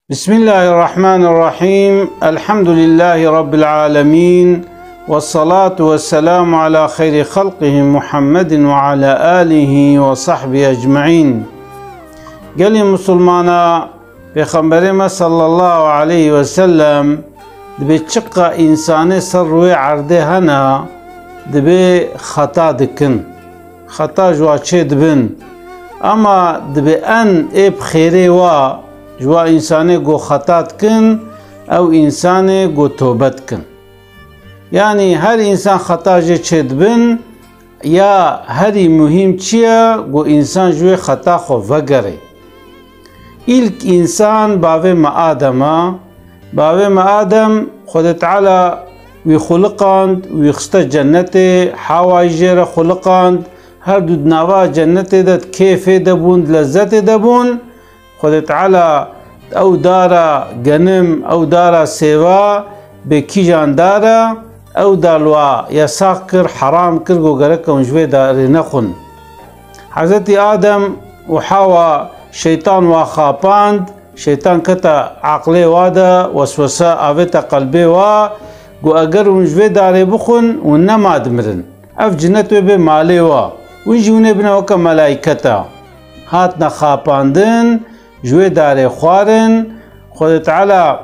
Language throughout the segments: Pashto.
بسم الله الرحمن الرحيم. الحمد لله رب العالمين، والصلاة والسلام على خير خلقه محمد وعلى آله وصحبه أجمعين. قال مسلمانا پیغمبر صلى الله عليه وسلم دبي چقا إنسان سروي عرده هنا دبي خطا دكن خطا جواچه دبن اما دبي ان اب خيري وا جوا انسانه گو خطات کن او انسانه گو توبت کن. یعنی هر انسان خطا جه چد بن یا هری مهم چیه گو انسان جوی خطا خو وگره. ایلک انسان باوه ما آدم خود تعالی وی خلقاند وی خست جنت حوائی جیر خلقاند هر دو نوا جنت داد کیف دبوند لذت دبوند خود تعالی او دارا گنم او دارا سیوا به کی جان دارا او دالوا یساق کر حرام کر گو گرک اونجوی داری نخون. حضرت آدم و حوا شیطان و خاپاند شیطان کتا عقلی وادا وسوسه آویتا قلبی وا گو اگر اونجوی داری بخون و نماد مرن اف جنت به مالی وا ونجونه بناوکا ملائکتا هات نخاپاندن جوی دار خوارن خود تعالی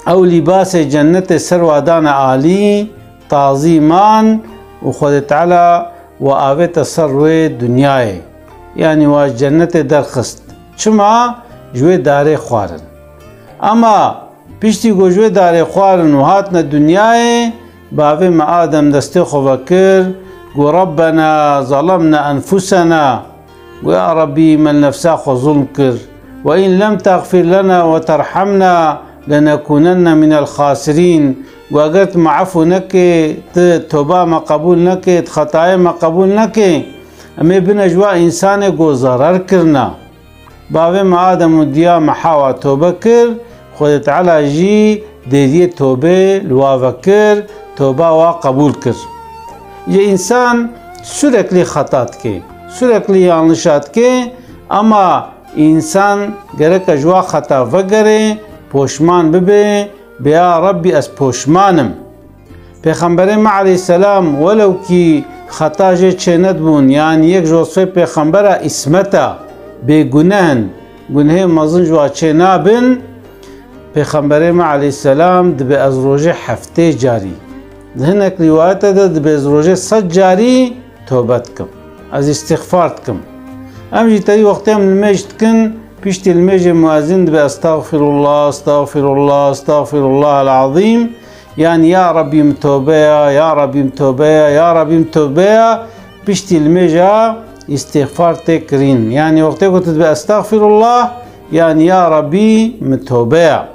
او لباس جنت سروادان عالی تعظیمان و خود تعالی و آویت سروی دنیای یعنی و جنت درخست چما جوی دار خوارن اما پیشتی گو جوی دار خوارن و هاتن دنیای باوی ما آدم دستی خوبکر گو ربنا ظلمنا انفسنا و یا ربی من نفسا خو ظلم کر وإن لم تغفر لنا وترحمنا لنكونن من الخاسرين. وأجرت معفو نكي توبة ما قبول نكي خطايا ما قبول نكي أمي بنجوا إنسان جو ضرر كرنا باوي ما آدم وديا محاوى توبة كر خود تعالى جي دي توبة لوافكر توبة وقبول كر. ये इंसान sürekli خطات के sürekli yanlışat के أما انسان گرک جوا خطا وگره پوشمان ببه بیا ربی از پوشمانم. پیغمبر ما علیه السلام ولو کی خطا جه چند بون یعنی یک جوصفه پیغمبر اسمتا به گناهن گناه مزن جوا چنا بن پیغمبر ما علیه السلام دبه از روژه هفته جاری هنک روایت دبه از روژه 100 جاری توبت کم از استغفار کم. امجي تاي وقتها من المجد كن بيشتي المجد مؤذن بأستغفر الله استغفر الله استغفر الله العظيم يعني يا ربي متوبيا يا ربي متوبيا يا ربي متوبيا بيشتي المجد استغفار تكرين يعني وقتها كنت بأستغفر الله يعني يا ربي متوبيا.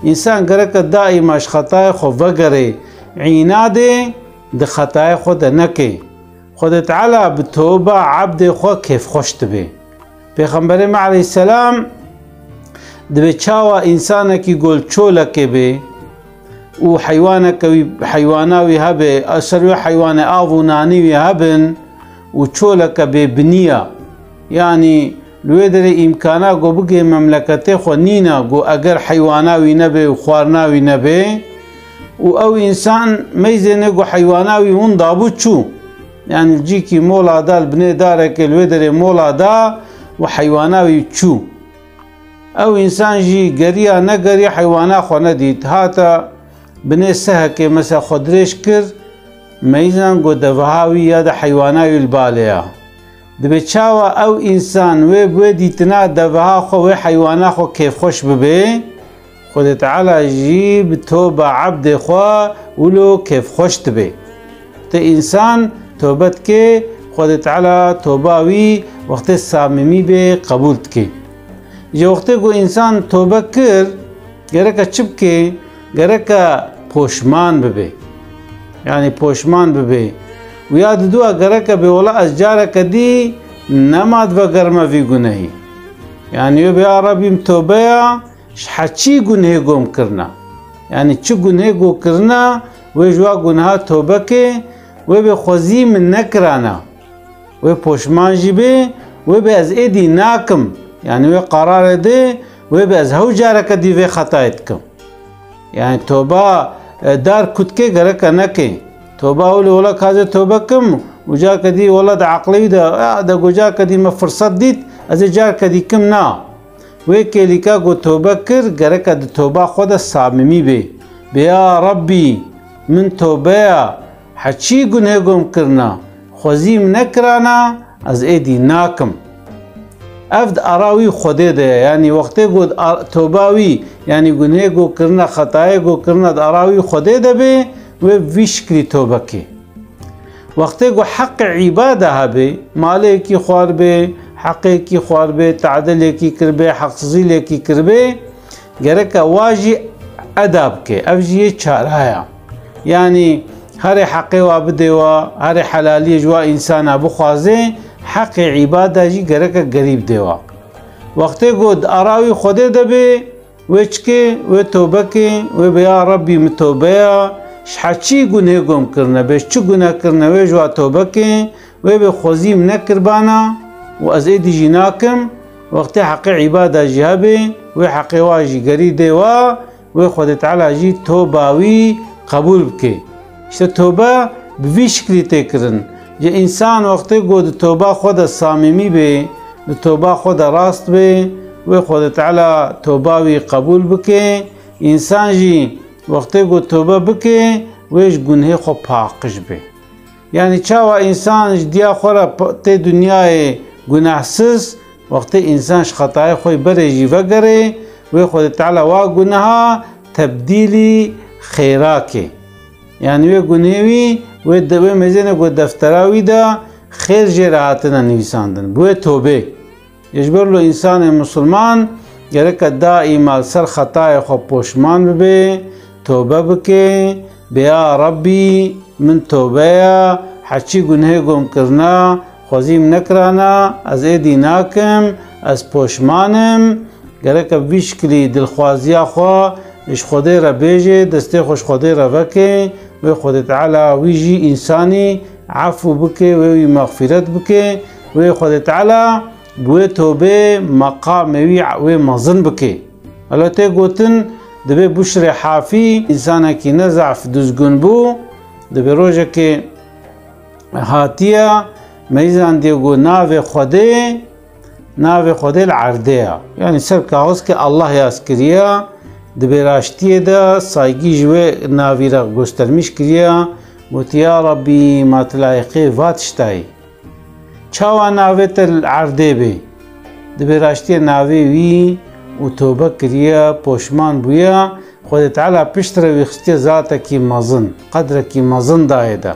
إنسان قرأك دائما اش خطايا خو وقري عينادي ده خطايا خو ده نكي خود تعالی بتوبه عبد خو کیف خوش تبه. پیغمبر ما علیه السلام دبه چاوا انسان کی گل چوله که به و حیواناوی هبه اثر حیوان آو نانی هبن و چوله که به بنیا یعنی لوی در امکانا گو بگه مملکت خو نینا گو اگر حیواناوی نبه و خوارناوی نبه و او انسان میزنه گو حیواناوی اون دابو چو يعني جيكي مولا دا البني دارك الودر مولا دا وحيواناوي تشو او انسان جي قريا نقري حيوانا خو نديت هاتا بني سهك مسا خدريش كر ميزان قو دفهاوي يا دا حيواناوي الباليا دبتشاوا او انسان وي بوديتنا دفها خو وي حيوانا خو كيف خوش ببي خود تعالى جيب توبة عبد خو ولو كيف خوش تبي تا انسان توبت کے خود تعالی توباوی وقت ساممی به قبول کے جو وقت کو انسان توبه کر گرکا چپ کے گرکا پوشمان ببه یعنی پوشمان ببه و یاد دو گرکا به ولا از جارک دی نماد و گرما وی گناهی یعنی به عربی توبه حچی گناه گم کرنا یعنی چه گناه گو کرنا و جوا گناه توبه کے و به خوزی من نکرانا و پوشمان جیبه و به از ایدی ناکم یعنی و قرار ده وی به از هو جارك دي وی خطايت كم يعني توبه دار كتكي غرك نكي توبه اولي ولا كازه توبه كم وجا كدي ولد عقلي دا جا كدي ما فرصت ديت از جار كدي كم نا وی كليكا گو توبه كر غرك د توبه خود صاممي بي بيا ربي من توبه حچي گنهگم کرنا خوزیم نکرانا از ایدی ناکم افد اراوی خوده ده یعنی وقتی گو توباوی یعنی گناه گو کرنا خطای گو کرنا اراوی خوده ده به و ویشکلی توبه کی وقتی گو حق عباده ها به ماله کی خوار به حقی کی خوار به تعدل کی کربه حق سزیل کی کربه گرک واجی ادب کی افجی چارایا یعنی هر حقی وابده و هر حلالی جوا انسان ابو خوازه حق عباده جی گرک گریب دیوا وقتی گود اراوی خوده دبه وچکه و توبه که و بیا ربی متوبه شحچی گناه گم کرنه بش چو گناه کرنه و جوا توبه که و به خوزیم نکربانا و از ایدی جی ناکم وقتی حق عباده جی هبه و حق واجی گری دیوا و خود تعالی جی توباوی قبول بکه işte توبه به شکلی تکرن जे इंसान वक्ते गो तौबा खुद सामिमी बे तौबा खुद रास्त बे वे खुद ताला तौबा वी कबूल बके इंसान जी वक्ते गो तौबा बके वेश गुन्हे खो पाकिश बे यानी चावा इंसान दिया खोरा ते दुनिया गुनाहसिस वक्ते इंसान खताए खोई बरे जी वगरे वे खुद ताला वा गुनाह तब्दीली खैरा के يعني وی گنهوی و دوی مزینه گو دفتراوی دا خیر جراتنا نویساندن بوی توبه یجبر لو انسان مسلمان گرک دائما سر خطای خو پوشمان ببه توبه بکه بیا ربی من توبه حچی گنه گم کرنا خوزیم نکرانا از ایدی ناکم از پوشمانم گرک بیشکلی دلخوازیا خو اش خوده را بیجه دسته خوش خوده را وکه و خود تعالی ویجی انسانی عفو بکه و مغفرت بکه و خود تعالی بوی توبه مقاموی و مزن بکه البته گوتن دبی بشر حافی انسان کی نزعف دزگون بو دبی روژه که هاتیه میزان دیگو ناو خوده العرده یعنی سر کاغذ که الله یاس کریه دبی راشتیه دا سایگی جوه ناوی را گسترمیش کریه گوتی یا ربی ما تلایقی واتشتای چاوا ناوی تل عرده بی دبی راشتیه ناوی وی و توبه کریه پوشمان بویا خود تعالی پشت رو ویخستی ذات کی مزن قدر کی مزن دایه دا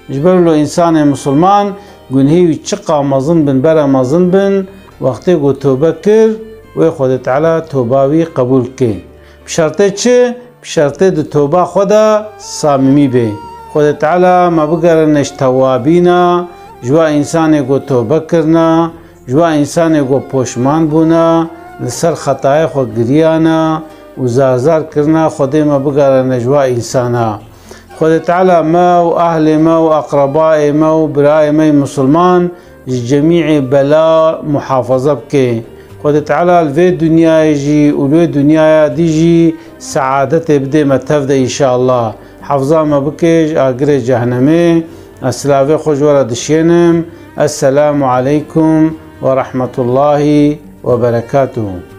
جبر لو انسان مسلمان گنهی چقا مزن بن برا مزن بن وقتی گو توبه کر و خود تعالی توباوی قبول که بشرطه چه؟ بشرطه دو توبه خدا صاممی به خود تعالی ما بگرنش توابینا جوا انسان گو توبه کرنا جوا انسان گو پوشمان بونا لسر خطای خود گریانا و زارزار کرنا خود ما بگرن جوا انسانا خود تعالی ما و اهل ما و اقرباء ما و برای ما مسلمان جميع بلا محافظه بکه خود تعالی الوی دنیا جی اولوی دنیا دیجی سعادت بده متفده انشاءالله حفظا ما بکش آگر جهنمه اسلاوی خوش ورد دشینم السلام علیکم ورحمة الله وبركاته